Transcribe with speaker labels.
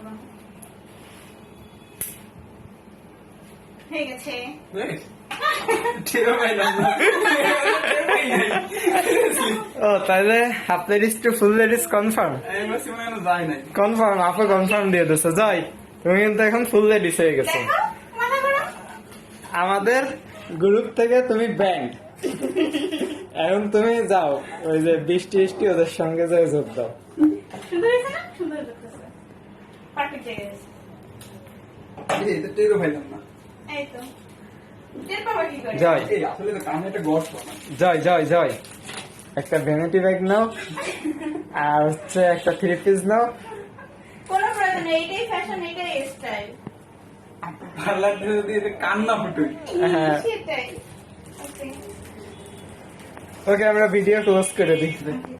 Speaker 1: করবো হয়ে গেছে
Speaker 2: ও তাহলে হাফ লেডিস টু ফুল লেডিস কনফার্ম কনফার্ম আপু কনফার্ম দিয়ে দিচ্ছে জয় তুমি কিন্তু এখন ফুল লেডিস হয়ে গেছো
Speaker 1: দেখো মাথা করো
Speaker 2: আমাদের গ্রুপ থেকে তুমি ব্যান্ড এখন তুমি যাও ওই যে বৃষ্টি বৃষ্টি ওদের সঙ্গে যাই যোগ দাও
Speaker 1: সুন্দর হয়েছে না সুন্দর করতেছে পারফেক্ট জায়গায় গেছে এই তো টের পাবা কি করে
Speaker 2: জয় জয় জয় জয় একটা ভ্যানিটি ব্যাগ নাও আর হচ্ছে একটা থ্রি পিস নাও
Speaker 1: কোনো প্রয়োজন নেই এইটাই ফ্যাশন এইটাই স্টাইল
Speaker 3: কান্না ফুটে
Speaker 2: হ্যাঁ
Speaker 1: সেটাই ওকে
Speaker 2: ওকে আমরা ভিডিও ক্লোজ করে দিচ্ছি